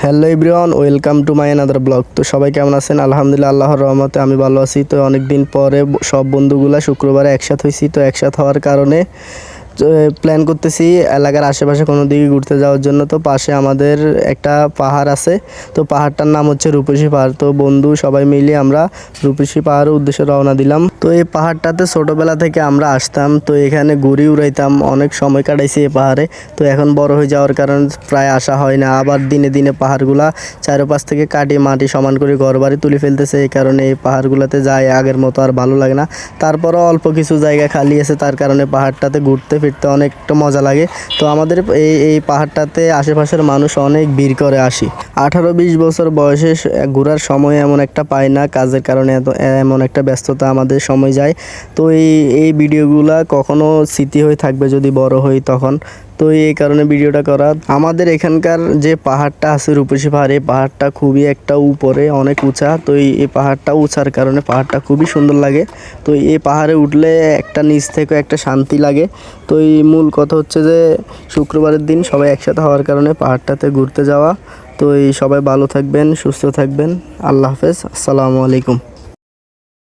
Hello everyone, welcome to my another blog. তো সবাই কেমন আছেন? আলহামদুলিল্লাহ, আল্লাহর রহমতে আমি ভালো আছি। তো অনেক দিন পরে সব বন্ধুগুলা শুক্রবারে একসাথে হয়েছি। তো একসাথে হওয়ার কারণে প্ল্যান করতেছি এলাকার আশেপাশে কোনো দিকে ঘুরতে যাওয়ার জন্য। তো পাশে আমাদের একটা পাহাড় আছে, তো পাহাড়টার নাম হচ্ছে রূপসী পাহাড়। তো বন্ধু সবাই মিলে আমরা রূপসী পাহাড়ের উদ্দেশ্যে রওনা দিলাম। তো এই পাহাড়টাতে ছোটোবেলা থেকে আমরা আসতাম, তো এখানে ঘুরি উড়াইতাম, অনেক সময় কাটাইছি এই পাহাড়ে। তো এখন বড় হয়ে যাওয়ার কারণে প্রায় আসা হয় না। আবার দিনে দিনে পাহাড়গুলা চারপাশ থেকে কাটিয়ে মাটি সমান করে ঘর বাড়ি তুলে ফেলতেছে, এই কারণে এই পাহাড়গুলোতে যায় আগের মতো আর ভালো লাগে না। তারপরও অল্প কিছু জায়গা খালি আছে, তার কারণে পাহাড়টাতে ঘুরতে ফিরতে অনেকটা মজা লাগে। তো আমাদের এই পাহাড়টাতে আশেপাশের মানুষ অনেক ভিড় করে আসি। 18-20 বছর বয়সে ঘোরার সময় এমন একটা পাই না, কাজের কারণে এমন একটা ব্যস্ততা আমাদের সময় যায়। তো এই ভিডিওগুলা কখনো স্মৃতি হয়ে থাকবে যদি বড় হই তখন। তো এই কারণে ভিডিওটা করা। আমাদের এখানকার যে পাহাড়টা আছে রূপসী পাহাড়, এই পাহাড়টা খুবই একটা উপরে, অনেক উঁচা। তো এই পাহাড়টা উঁচার কারণে পাহাড়টা খুবই সুন্দর লাগে। তো এই পাহাড়ে উঠলে একটা নিচ থেকে একটা শান্তি লাগে। তো এই মূল কথা হচ্ছে যে শুক্রবারের দিন সবাই একসাথে হওয়ার কারণে পাহাড়টাতে ঘুরতে যাওয়া। তো এই সবাই ভালো থাকবেন, সুস্থ থাকবেন। আল্লাহ হাফেজ, আসসালামু আলাইকুম।